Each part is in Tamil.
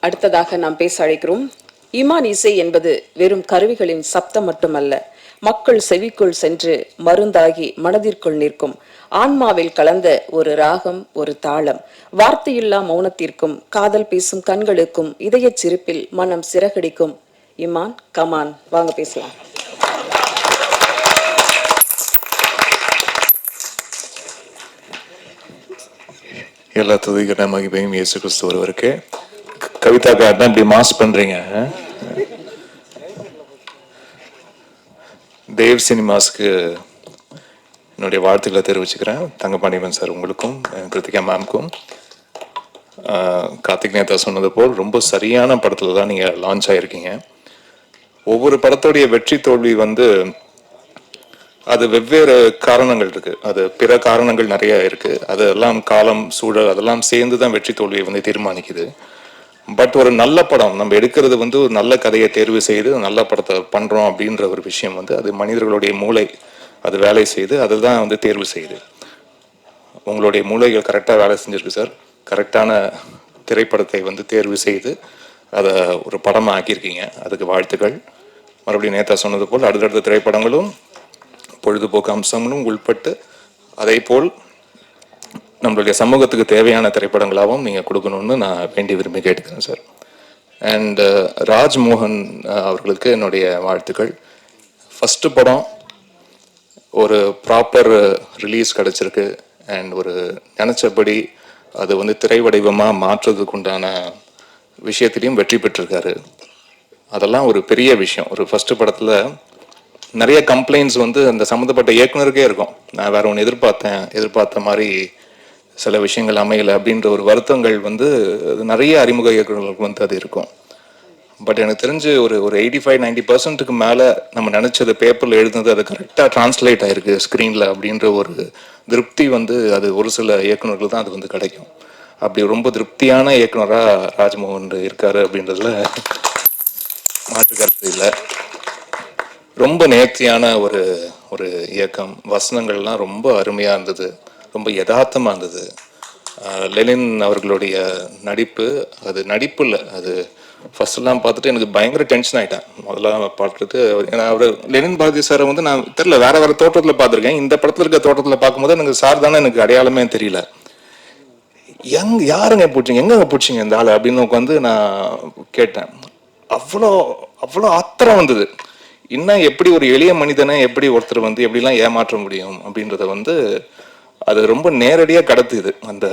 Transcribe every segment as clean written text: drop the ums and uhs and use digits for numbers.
அடுத்ததாக நாம் பேச அழைக்கிறோம். இமான் இசை என்பது வெறும் கருவிகளின் சப்தம் மட்டுமல்ல, மக்கள் செவிக்குள் சென்று மருந்தாகி மனதிற்குள் நிற்கும் ஆன்மாவில் கலந்த ஒரு ராகம், ஒரு தாளம். வார்த்தையில்லா மௌனத்திற்கும் காதல் பேசும் கண்களுக்கும் இதய சிரிப்பில் மனம் சிறகடிக்கும். இமான், கமான், வாங்க பேசலாம். எல்லா துதிக்கிற மகிமையும் இயேசு கிறிஸ்து ஒருவருக்கு. கவிதா கார்டன் இப்படி மாஸ் பண்றீங்க. தேவ் சினிமாஸ்க்கு என்னுடைய வாழ்த்துக்களை தெரிவிச்சுக்கிறேன். தங்கபாண்டியன் சார் உங்களுக்கும், கிருத்திகா மேம்க்கும். கார்த்திக் நேதா சொன்னது போல் ரொம்ப சரியான படத்துல தான் நீங்க லான்ச் ஆயிருக்கீங்க. ஒவ்வொரு படத்தோடைய வெற்றி தோல்வி அது வெவ்வேறு காரணங்கள் இருக்கு. அது பிற காரணங்கள் நிறைய இருக்கு. அதெல்லாம் காலம், சூழல் அதெல்லாம் சேர்ந்து தான் வெற்றி தோல்வியை தீர்மானிக்குது. பட் ஒரு நல்ல படம் நம்ம எடுக்கிறது ஒரு நல்ல கதையை தேர்வு செய்து நல்ல படத்தை பண்றோம் அப்படின்ற ஒரு விஷயம் அது மனிதர்களுடைய மூளை அது வேலை செய்து அதுதான் தேர்வு செய்யுது. உங்களுடைய மூளைகள் கரெக்டாக வேலை செஞ்சிருக்கு சார். கரெக்டான திரைப்படத்தை தேர்வு செய்து அதை ஒரு படமாக ஆக்கியிருக்கீங்க. அதுக்கு வாழ்த்துக்கள். மறுபடியும் நேத்தா சொன்னது போல் அடுத்தடுத்த திரைப்படங்களும் பொழுதுபோக்கு அம்சங்களும் உள்பட்டு அதே போல் நம்மளுடைய சமூகத்துக்கு தேவையான திரைப்படங்களாகவும் நீங்கள் கொடுக்கணும்னு நான் வேண்டி விரும்பி கேட்டுக்கிறேன் சார். அண்ட் ராஜ்மோகன் அவர்களுக்கு என்னுடைய வாழ்த்துக்கள். ஃபஸ்ட்டு படம் ஒரு ப்ராப்பர் ரிலீஸ் கிடச்சிருக்கு. அண்ட் ஒரு நினச்சபடி அது திரை வடிவமாக மாற்றுறதுக்கு உண்டான விஷயத்திலையும் வெற்றி பெற்றிருக்காரு. அதெல்லாம் ஒரு பெரிய விஷயம். ஒரு ஃபஸ்ட்டு படத்தில் நிறைய கம்ப்ளைண்ட்ஸ் அந்த சம்மந்தப்பட்ட இயக்குனருக்கே இருக்கும். நான் வேற ஒன்று எதிர்பார்த்த மாதிரி சில விஷயங்கள் அமையலை அப்படின்ற ஒரு வருத்தங்கள் நிறைய அறிமுக இயக்குநர்களுக்கு அது இருக்கும். பட் எனக்கு தெரிஞ்சு ஒரு 85-90% மேலே நம்ம நினச்சது பேப்பரில் எழுதுனது அது கரெக்டாக டிரான்ஸ்லேட் ஆயிருக்கு ஸ்க்ரீனில் அப்படின்ற ஒரு திருப்தி அது ஒரு சில இயக்குநர்கள் தான் அது கிடைக்கும். அப்படி ரொம்ப திருப்தியான இயக்குனராக ராஜ்மோகன் இருக்காரு அப்படின்றதுல மாற்று கருத்து இல்லை. ரொம்ப நேர்த்தியான ஒரு இயக்கம். வசனங்கள்லாம் ரொம்ப அருமையாக இருந்தது, ரொம்ப யதார்த்தமாக இருந்தது. லெனின் அவர்களுடைய நடிப்பு, அது நடிப்பு இல்லை, அது ஃபர்ஸ்ட்லாம் பார்த்துட்டு எனக்கு பயங்கர டென்ஷன் ஆகிட்டேன். முதல்ல பார்த்துட்டு ஏன்னா அவர் லெனின் பாரதி சாரை நான் தெரியல வேற தோற்றத்தில் பார்த்துருக்கேன். இந்த படத்தில் இருக்க தோற்றத்தில் பார்க்கும்போது எனக்கு சார் தானே எனக்கு அடையாளமே தெரியல. யாருங்க பிடிச்சிங்க, எங்கே பிடிச்சிங்க இந்த ஆள் அப்படின்னு நான் கேட்டேன். அவ்வளோ அவ்வளோ ஆத்திரம் வந்தது. இன்னும் எப்படி ஒரு எளிய மனிதனை எப்படி ஒருத்தர் எப்படிலாம் ஏமாற்ற முடியும் அப்படின்றத அது ரொம்ப நேரடியாக கடத்துது. அந்த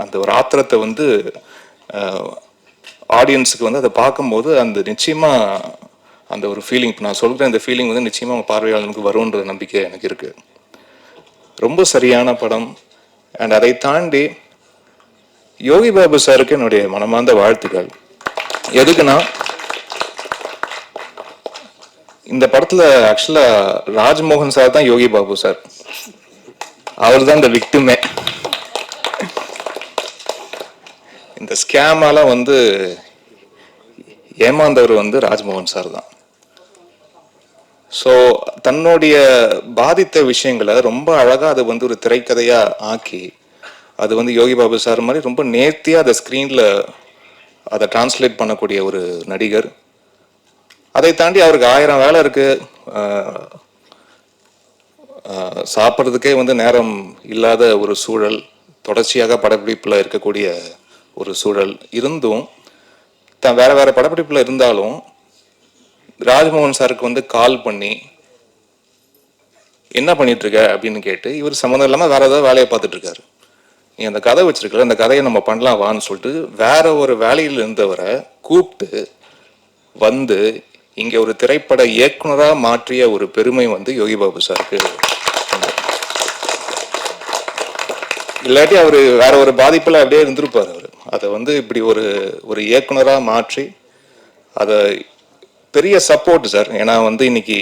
அந்த ஒரு ஆத்திரத்தை ஆடியன்ஸுக்கு அதை பார்க்கும்போது அந்த நிச்சயமா அந்த ஒரு ஃபீலிங், நான் சொல்கிறேன், இந்த ஃபீலிங் நிச்சயமா பார்வையாளனுக்கு வரும்ன்ற நம்பிக்கை எனக்கு இருக்கு. ரொம்ப சரியான படம். அண்ட் அதை தாண்டி யோகி பாபு சாருக்கு என்னுடைய மனமார்ந்த வாழ்த்துக்கள். எதுக்குன்னா இந்த படத்துல ஆக்சுவலா ராஜ்மோகன் சார் தான் யோகி பாபு சார். அவர் தான் இந்த விக்டிமே. இந்த ஸ்கேமால ஏமாந்தவர் ராஜ்மோகன் சார் தான். ஸோ தன்னுடைய பாதித்த விஷயங்களை ரொம்ப அழகா அதை ஒரு திரைக்கதையா ஆக்கி அது யோகி பாபு சார் மாதிரி ரொம்ப நேர்த்தியா அதை ஸ்கிரீன்ல அதை டிரான்ஸ்லேட் பண்ணக்கூடிய ஒரு நடிகர். அதை தாண்டி அவருக்கு 1000 வேலை இருக்கு. சாப்பிட்றதுக்கே நேரம் இல்லாத ஒரு சூழல், தொடர்ச்சியாக படப்பிடிப்புல இருக்கக்கூடிய ஒரு சூழல் இருந்தும் தான் வேற வேற படப்பிடிப்புல இருந்தாலும் ராஜ்மோகன் சாருக்கு கால் பண்ணி என்ன பண்ணிட்டு இருக்க அப்படின்னு கேட்டு இவர் சம்மந்தம் இல்லாம வேற ஏதாவது வேலையை பார்த்துட்டு இருக்காரு. நீ அந்த கதை வச்சிருக்கல, அந்த கதையை நம்ம பண்ணலாம் வான்னு சொல்லிட்டு வேற ஒரு வேலையில் இருந்தவரை கூப்பிட்டு இங்க ஒரு திரைப்பட இயக்குனரா மாற்றிய ஒரு பெருமை யோகி பாபு சாருக்கு. இல்லாட்டி அவரு வேற ஒரு பாதிப்புல அப்படியே இருந்திருப்பாரு. அவரு அதை இப்படி ஒரு இயக்குனரா மாற்றி அதை பெரிய சப்போர்ட் சார். ஏன்னா இன்னைக்கு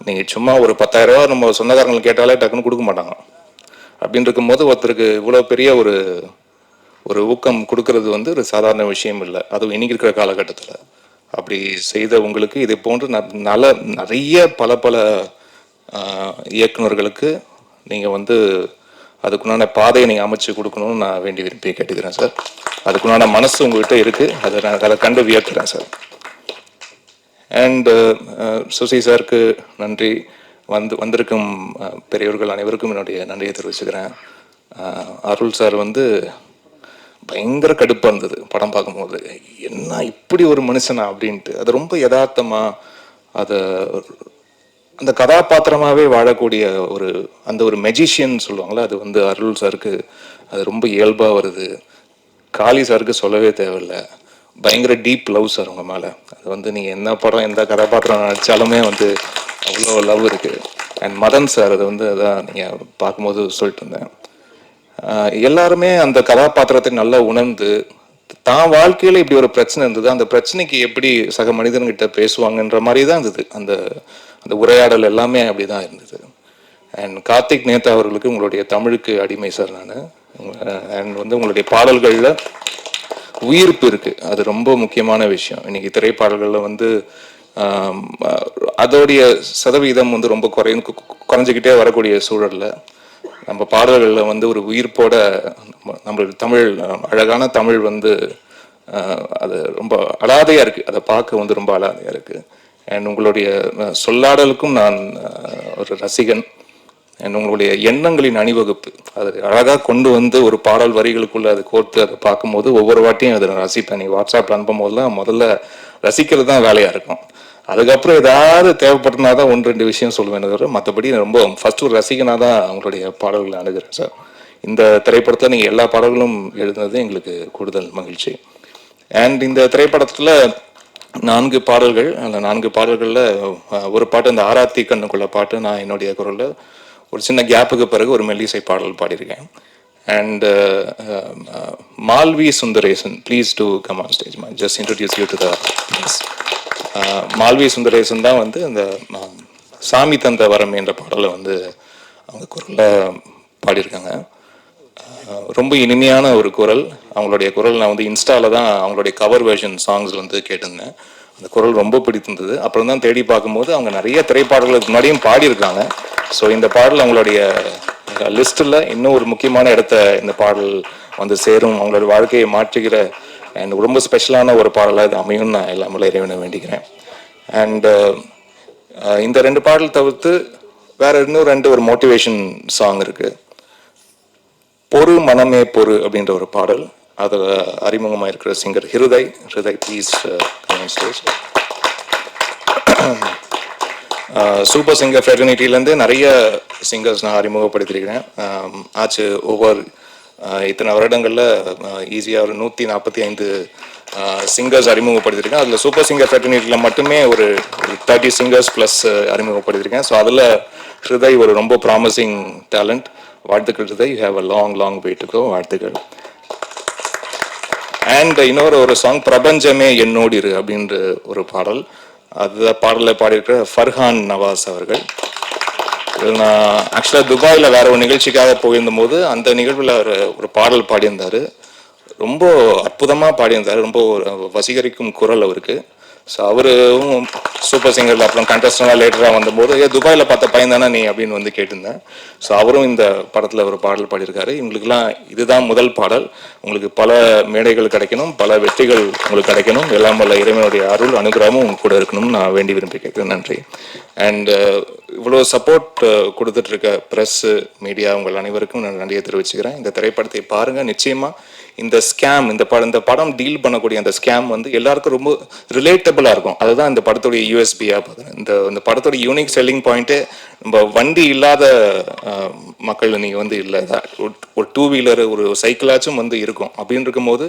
நீங்க சும்மா ஒரு 10,000 ரூபா நம்ம சொந்தக்காரங்களுக்கு கேட்டாலே டக்குன்னு கொடுக்க மாட்டாங்க. அப்படின்னு இருக்கும்போது ஒருத்தருக்கு இவ்வளவு பெரிய ஒரு ஊக்கம் கொடுக்கறது ஒரு சாதாரண விஷயம் இல்லை. அதுவும் இன்னைக்கு இருக்கிற காலகட்டத்தில் அப்படி செய்த உங்களுக்கு இதே போன்று நிறைய பல இயக்குநர்களுக்கு நீங்கள் அதுக்குண்டான பாதையை நீங்கள் அமைச்சு கொடுக்கணும்னு நான் வேண்டி விரும்பி கேட்டுக்கிறேன் சார். அதுக்குண்டான மனசு உங்ககிட்ட இருக்குது, அதை கண்டு வியக்கிறேன் சார். அண்ட் சுசி சாருக்கு நன்றி. வந்திருக்கும் பெரியவர்கள் அனைவருக்கும் என்னுடைய நன்றியை தெரிவிச்சுக்கிறேன். அருள் சார் பயங்கர கடுப்பாக இருந்தது படம் பார்க்கும்போது, என்ன இப்படி ஒரு மனுஷனா அப்படின்ட்டு. அது ரொம்ப யதார்த்தமாக அதை அந்த கதாபாத்திரமாகவே வாழக்கூடிய ஒரு மெஜிஷியன் சொல்லுவாங்களே, அது அருள் சாருக்கு அது ரொம்ப இயல்பாக வருது. காளி சாருக்கு சொல்லவே தேவையில்லை, பயங்கர டீப் லவ் சார் உங்க மேலே. அது நீங்கள் என்ன படம் எந்த கதாபாத்திரம் நடித்தாலுமே அவ்வளோ லவ் இருக்குது. அண்ட் மதன் சார் அதான் நீங்கள் பார்க்கும்போது சொல்லிட்டு இருந்தேன், எல்லாருமே அந்த கதாபாத்திரத்தை நல்லா உணர்ந்து தான் வாழ்க்கையில் இப்படி ஒரு பிரச்சனை இருந்தது, அந்த பிரச்சனைக்கு எப்படி சக மனிதன்கிட்ட பேசுவாங்கன்ற மாதிரி தான் இருந்தது. அந்த அந்த உரையாடல் எல்லாமே அப்படி தான் இருந்தது. அண்ட் கார்த்திக் நேதா அவர்களுக்கு உங்களுடைய தமிழுக்கு அடிமை சார் நான். அண்ட் உங்களுடைய பாடல்களில் உயிர்ப்பு இருக்கு, அது ரொம்ப முக்கியமான விஷயம். இன்னைக்கு திரைப்பாடல்களில் அதோடைய சதவீதம் ரொம்ப குறைஞ்சிக்கிட்டே வரக்கூடிய சூழலில் நம்ம பாடல்களில் ஒரு உயிர்ப்போட நம்மளுடைய தமிழ், அழகான தமிழ் அது ரொம்ப அலாதையாக இருக்குது, அதை பார்க்க ரொம்ப அலாதையாக இருக்குது. அண்ட் உங்களுடைய சொல்லாடலுக்கும் நான் ஒரு ரசிகன். அண்ட் உங்களுடைய எண்ணங்களின் அணிவகுப்பு அது அழகாக கொண்டு ஒரு பாடல் வரிகளுக்குள்ளே அதை கோர்த்து அதை பார்க்கும்போது ஒவ்வொரு வாட்டியும் அதை நான் ரசிப்பேன். நீ வாட்ஸ்அப்பில் அனுப்பும் போதெல்லாம் முதல்ல ரசிக்கிறது தான் வேலையாக இருக்கும். அதுக்கப்புறம் ஏதாவது தேவைப்பட்டனா தான் 1-2 விஷயம் சொல்லுவேன். தவிர மற்றபடி ரொம்ப ஃபர்ஸ்ட் ஒரு ரசிகனாக தான் அவங்களுடைய பாடல்களை அணுகிறேன் சார். இந்த திரைப்படத்தில் நீங்கள் எல்லா பாடல்களும் எழுதுனது எங்களுக்கு கூடுதல் மகிழ்ச்சி. அண்ட் இந்த திரைப்படத்தில் 4 பாடல்கள், அந்த 4 பாடல்களில் ஒரு பாட்டு, அந்த ஆராத்தி கண்ணுக்குள்ள பாட்டு நான் என்னுடைய குரலில் ஒரு சின்ன கேப்புக்கு பிறகு ஒரு மெல்லிசை பாடல் பாடியிருக்கேன். And Malvi Sundaresan, please do come on stage, just introduce you to the please. Malvi Sundaresan தான் இந்த சாமி தந்த வரம் என்ற பாடலை அவங்க குரலில் பாடியிருக்காங்க. ரொம்ப இனிமையான ஒரு குரல். அவங்களுடைய குரல் நான் இன்ஸ்டாவில் தான் அவங்களுடைய கவர் வெர்ஷன் சாங்ஸ் கேட்டிருந்தேன். அந்த குரல் ரொம்ப பிடித்திருந்தது. அப்புறம் தான் தேடி பார்க்கும்போது அவங்க நிறைய திரைப்பாடல்களுக்கு முன்னாடியும் பாடியிருக்காங்க. ஸோ இந்த பாடல் அவங்களுடைய லிஸ்ட்டில் இன்னும் ஒரு முக்கியமான இடத்த இந்த பாடல் சேரும், அவங்களோட வாழ்க்கையை மாற்றுகிற அண்ட் ரொம்ப ஸ்பெஷலான ஒரு பாடலாக இது அமையும் நான் எல்லாமே இறைவனை வேண்டிக்கிறேன். அண்ட் இந்த 2 பாடல் தவிர்த்து வேற இன்னும் 2 ஒரு மோட்டிவேஷன் சாங் இருக்குது. பொறு மனமே பொறு அப்படின்ற ஒரு பாடல், அதில் அறிமுகமாக இருக்கிற singer Hriday. Please stage. Super singer ஃப்ரெட்டர்னிட்டிலேருந்து நிறைய சிங்கர்ஸ் நான் அறிமுகப்படுத்தியிருக்கிறேன். ஆச்சு ஒவ்வொரு இத்தனை வருடங்களில் ஈஸியாக ஒரு 145 சிங்கர்ஸ் அறிமுகப்படுத்தியிருக்கேன். அதில் சூப்பர் சிங்கர் ஃப்ரெட்டர்னிட்டியில் மட்டுமே ஒரு 30 சிங்கர்ஸ் ப்ளஸ் அறிமுகப்படுத்தியிருக்கேன். ஸோ அதில் ஹிருதய் ஒரு ரொம்ப ப்ராமிசிங் டேலண்ட். வாழ்த்துக்கள் Hriday, you have a long way to go. வாழ்த்துக்கள். அண்ட் இன்னொரு சாங் பிரபஞ்சமே என்னோடு இரு அப்படின்ற ஒரு பாடல், அந்த பாடலில் பாடியிருக்கிற ஃபர்ஹான் நவாஸ் அவர்கள். நான் ஆக்சுவலாக துபாயில் வேற ஒரு நிகழ்ச்சிக்காக போயிருந்த போது அந்த நிகழ்வில் ஒரு பாடல் பாடியிருந்தார். ரொம்ப அற்புதமாக பாடியிருந்தார். ரொம்ப வசீகரிக்கும் குரல் அவருக்கு. ஸோ அவரும் சூப்பர் சிங்கரில் அப்புறம் கண்டஸ்டன்டாக லேட்டராக வந்தபோது துபாயில் பார்த்த பையன் தானே நீ அப்படின்னு கேட்டிருந்தேன். ஸோ அவரும் இந்த படத்தில் ஒரு பாடல் பாடியிருக்காரு. இவங்களுக்குலாம் இதுதான் முதல் பாடல். உங்களுக்கு பல மேடைகள் கிடைக்கணும், பல வெற்றிகள் உங்களுக்கு கிடைக்கணும். எல்லாம் வல்ல இறைவனுடைய அருள் அனுகிரகமும் உங்க கூட இருக்கணும்னு நான் வேண்டி விரும்பி கேட்குறேன். நன்றி. அண்ட் இவ்வளோ சப்போர்ட் கொடுத்துட்டு இருக்க ப்ரெஸ்ஸு, மீடியா, உங்கள் அனைவருக்கும் நான் நன்றியை தெரிவிச்சுக்கிறேன். இந்த திரைப்படத்தை பாருங்கள். நிச்சயமாக இந்த ஸ்கேம், இந்த படம் டீல் பண்ணக்கூடிய அந்த ஸ்கேம் எல்லாருக்கும் ரொம்ப ரிலேட்டபிளாக இருக்கும். அதுதான் இந்த படத்துடைய யூஎஸ்பியாக பார்க்குறேன். இந்த படத்தோட யூனிக் செல்லிங் பாயிண்ட்டே நம்ம வண்டி இல்லாத மக்கள் நீங்கள் இல்லை, ஒரு 2 வீலர் ஒரு சைக்கிளாச்சும் இருக்கும். அப்படின்னு இருக்கும்போது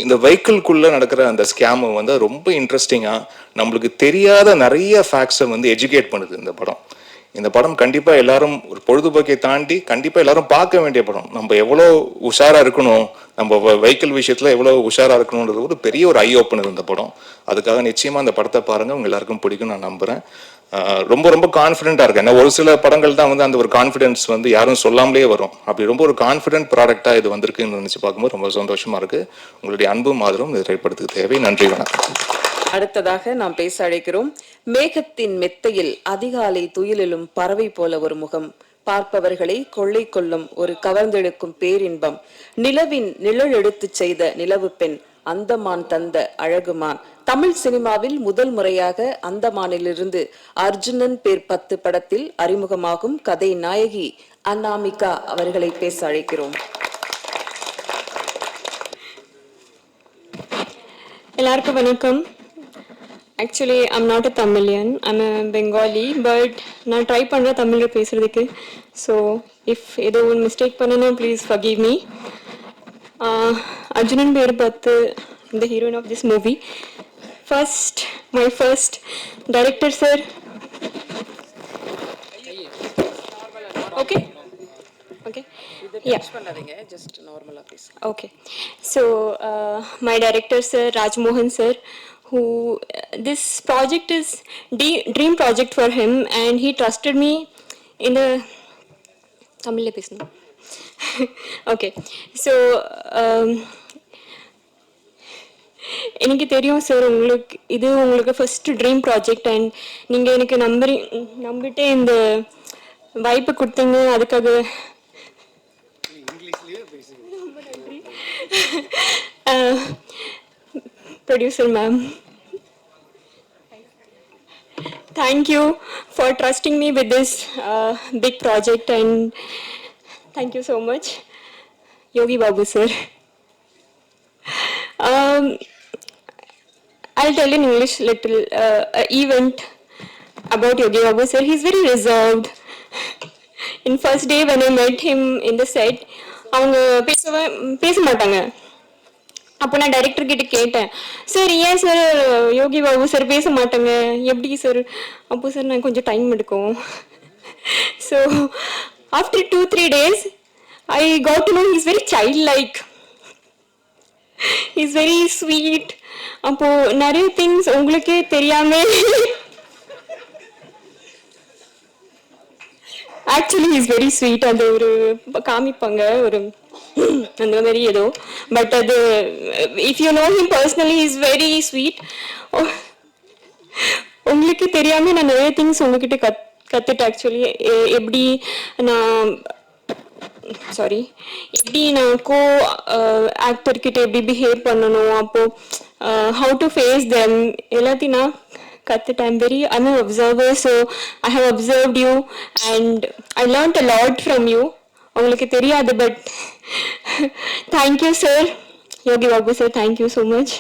இந்த வெஹிக்கிள்குள்ளே நடக்கிற அந்த ஸ்கேம் ரொம்ப இன்ட்ரெஸ்டிங்காக நம்மளுக்கு தெரியாத நிறைய ஃபேக்ட்ஸை எஜுகேட் பண்ணுது இந்த படம். கண்டிப்பாக எல்லாரும் ஒரு பொழுதுபோக்கை தாண்டி கண்டிப்பாக எல்லாரும் பார்க்க வேண்டிய படம். நம்ம எவ்வளோ உஷாராக இருக்கணும், நம்ம வெஹிக்கிள் விஷயத்தில் எவ்வளோ உஷாராக இருக்கணுன்றது ஒரு பெரிய ஒரு ஐ ஓப்பனர் இந்த படம். அதுக்காக நிச்சயமாக அந்த படத்தை பாருங்கள், உங்கள் எல்லாருக்கும் பிடிக்கும் நான் நம்புகிறேன். ரொம்ப கான்ஃபிடென்ட்டாக இருக்கேன். ஏன்னா ஒரு சில படங்கள் தான் அந்த ஒரு கான்ஃபிடென்ஸ் யாரும் சொல்லாமலே வரும். அப்படி ரொம்ப ஒரு கான்ஃபிடென்ட் ப்ராடக்டாக இது வந்திருக்குன்னு நினச்சி பார்க்கும்போது ரொம்ப சந்தோஷமாக இருக்குது. உங்களுடைய அன்பும் ஆதரவும் இந்த திரைப்படத்துக்கு தேவை. நன்றி, வணக்கம். அடுத்ததாக நாம் பேச அழைக்கிறோம். மேகத்தின் மெத்தையில் அதிகாலை துயிலிலும் பறவை போல ஒரு முகம், பார்ப்பவர்களை கொள்ளை கொள்ளும் ஒரு கவர்ந்தெழுக்கும் பேரின்பம். நிலவின் நிழல் எடுத்துச் செய்த நிலவு பெண், அந்தமான் தந்த அழகுமான். தமிழ் சினிமாவில் முதல் முறையாக அந்தமானிலிருந்து அர்ஜுனன் பேர் 10 படத்தில் அறிமுகமாகும் கதை நாயகி அன்னாமிகா அவர்களை பேச அழைக்கிறோம். எல்லாருக்கும் வணக்கம். Actually I'm not a Tamilian, I'm a Bengali. But நான் ட்ரை பண்ணுறேன் தமிழில் பேசுகிறதுக்கு. ஸோ இஃப் ஏதோ ஒன்று மிஸ்டேக் பண்ணணும், ப்ளீஸ் ஃபர்கிவ் மீ. அர்ஜுனன் பேர் 10, இந்த heroine of this movie. My first director sir. Okay okay Okay, so my director sir Rajmohan sir, who this project is dream project for him, and he trusted me in the Tamil பேசணும். Okay, so எனக்கு தெரியும் சார், உங்களுக்கு ஃபர்ஸ்ட் ட்ரீம் ப்ராஜெக்ட், அண்ட் நீங்கள் எனக்கு நம்பிட்டு இந்த வாய்ப்பு கொடுத்தீங்க. அதுக்காக producer ma'am, thank you for trusting me with this big project, and thank you so much Yogi Babu sir. I'll tell in English little event about Yogi Babu sir. He's very reserved. In first day when I met him in the set, அவங்க பேச மாட்டாங்க. அப்போ நான் டைரக்டர் கிட்ட கேட்டேன், சார் ஏன் சார் யோகி பாபு சார் பேச மாட்டாங்க, எப்படி சார்? அப்போ சார் நான் கொஞ்சம் டைம் எடுக்கும். So after 2-3 days I got to know he is very child like, he is very sweet. அப்போ நிறைய திங்ஸ் உங்களுக்கே தெரியாம ஆக்சுவலி இஸ் வெரி ஸ்வீட். அது ஒரு காமிப்பாங்க ஒரு அந்த மாதிரி ஏதோ, பட் அது if you know him personally is very sweet. உங்களுக்கு தெரியாம நான் நிறைய திங்ஸ் உங்ககிட்ட கத்துட்டேன். ஆக்சுவலி எப்படி நான் கோ ஆக்டர்கிட்ட எப்படி பிஹேவ் பண்ணணும், அப்போ ஹவு டு ஃபேஸ் தெம், எல்லாத்தையும் நான் கத்துட்டேன். I'm an observer, so I have observed you and I learned a lot from you. உங்களுக்கு தெரியாது, but thank you sir, Yogi Babu sir, thank you so much.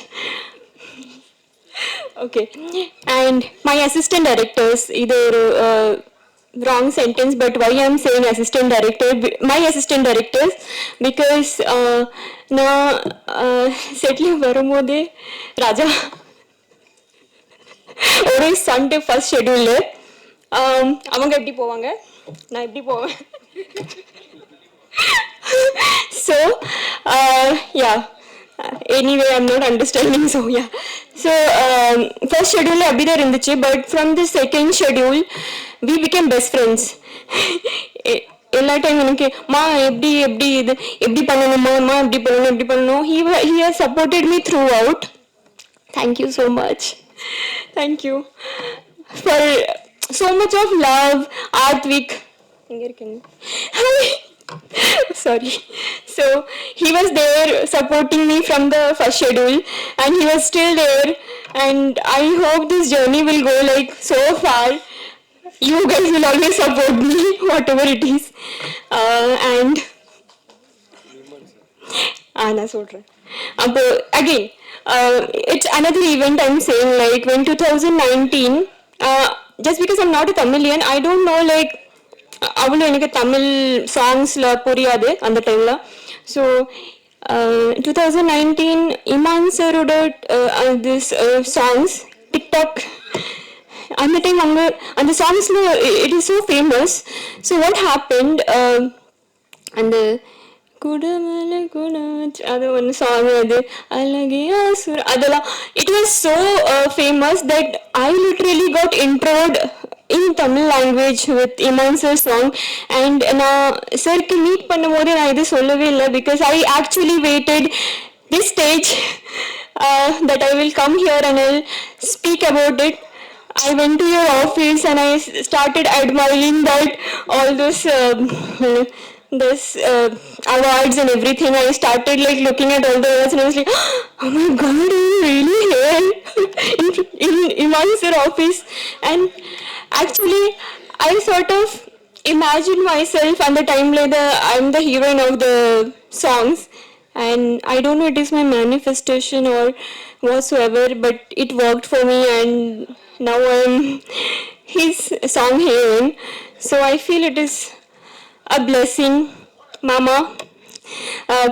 Okay, and my assistant directors, இது ஒரு wrong sentence, but why I'm saying assistant director, my assistant directors, because நான் செட்டில் வரும்போது ராஜா ஒரு சண்டே ஃபர்ஸ்ட் ஷெட்யூல், அவங்க எப்படி போவாங்க, நான் எப்படி போவேன். So anyway I'm not understanding. So so first schedule அப்படிதான் இருந்துச்சு, but from the second schedule we became best friends. எல்லா டைம் எனக்கு மா எப்படி இது எப்படி பண்ணணுமா எப்படி பண்ணணும். He has supported me throughout. Thank you so much. Thank you for so much of love. Artvik, sorry. So he was there supporting me from the first schedule, and he was still there, and I hope this journey will go like so far. You guys will always support me whatever it is. And நான் சொல்றேன். அப்போ again it's another event I'm saying, like when 2019, just because I'm not a Tamilian, I don't know, like அவ்வளோ எனக்கு தமிழ் சாங்ஸ்ல புரியாது அந்த டைம்ல. ஸோ 2019 இமான் சரோட திஸ் சாங்ஸ் டிக்டாக், அந்த டைம் அவங்க அந்த சாங்ஸ்ல it is so famous. So what happened, அந்த குடமல குடாச் அது ஒன்று சாங், அது அழகியா சுர, அதெல்லாம் it was so famous that I literally got introed in Tamil language with Iman sir song. And நான் சருக்கு மீட் பண்ணும்போது நான் இது சொல்லவே இல்லை, because I actually waited this stage that I will come here and I'll speak about it. I went to your office and I started admiring that all those this awards and everything, I started like looking at all the awards and I was like, oh my god, I'm really here in Imani sir office. And actually I sort of imagined myself on the time like I'm the heroine of the songs, and I don't know it is my manifestation or whatsoever, but it worked for me and now I'm his song heroine. So I feel it is a blessing. Mama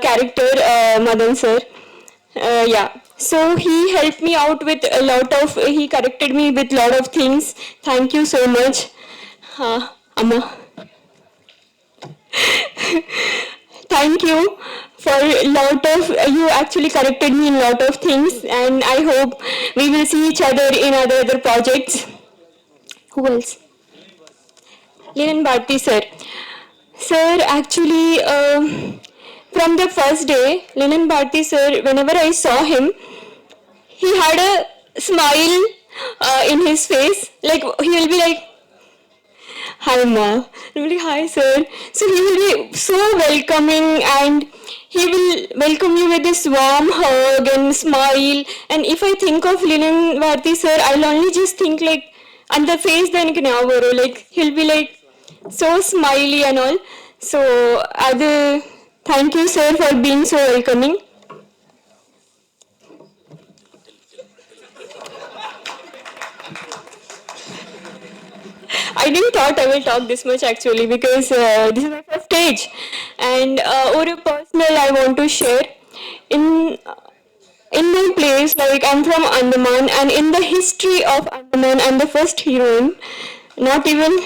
character, Madan sir, yeah, so he helped me out with a lot of, he corrected me with lot of things. Thank you so much, Amma. Thank you for lot of, you actually corrected me in lot of things, and I hope we will see each other in other projects. Who else? Linan Bharti sir. Sir, actually, from the first day, Linan Bharti sir, whenever I saw him, he had a smile in his face. Like, he will be like, hi ma. He will be, hi sir. So he will be so welcoming and he will welcome you with this warm hug and smile. And if I think of Linan Bharti sir, I'll only just think like, on the face then like he'll be like so smiley and all. So thank you sir for being so welcoming. I didn't thought I will talk this much actually because this is my first stage, and or a personal I want to share in my place, like I'm from Andaman, and in the history of Andaman I'm the first heroine. Not even,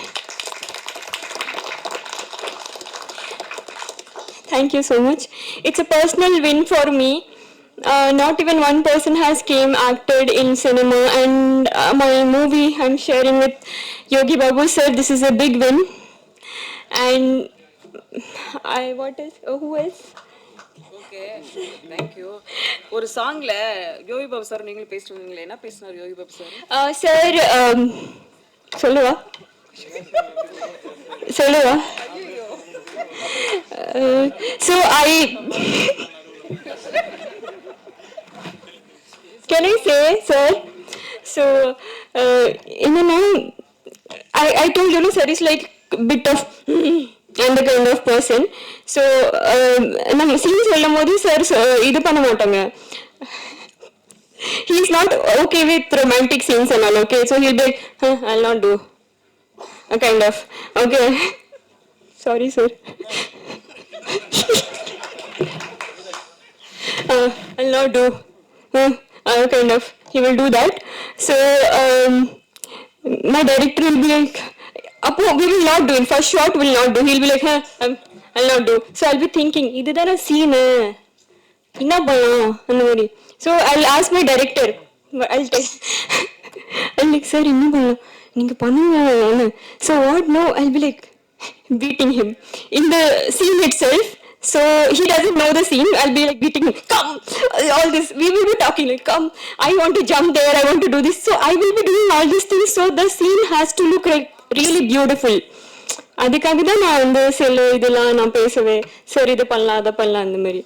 thank you so much. It's a personal win for me. Not even one person has came acted in cinema, and my movie I'm sharing with Yogi Babu sir. This is a big win. And who else? Okay, thank you. ஒரு சாங்ல யோகி பாபு சார் நீங்களும் பேசிட்டு என்ன பேசினார் யோகி பாபு சார்? சார் சொல்லுவா so can I say sir, so I told you sir is like bit of and the kind of person. So நம்ம சீன் சொல்லும் போது சார் இது பண்ண மாட்டாங்க. He is not okay with romantic scenes and all. Okay, so he'll be like, I'll not do a kind of, okay. Sorry sir. I'll not do kind of, he will do that. So my director will be like, Appo, we will not do it. First shot will not do. He'll be like, I'll not do. So I'll be thinking, idhudana scene inna pannalam andha mari. So I'll ask my director, I'll like, sir inna pannalam neenga pannunga. So what? No, I'll be like beating him in the scene itself. So he doesn't know the scene. I'll be like beating him. Come, all this. We will be talking like, come. I want to jump there. I want to do this. So I will be doing all these things. So the scene has to look like really beautiful. அதுக்காக தான் நான் சில இதெல்லாம் நான் பேசுவேன், சரி இது பண்ணலாம் அதை பண்ணலாம் அந்த மாதிரி.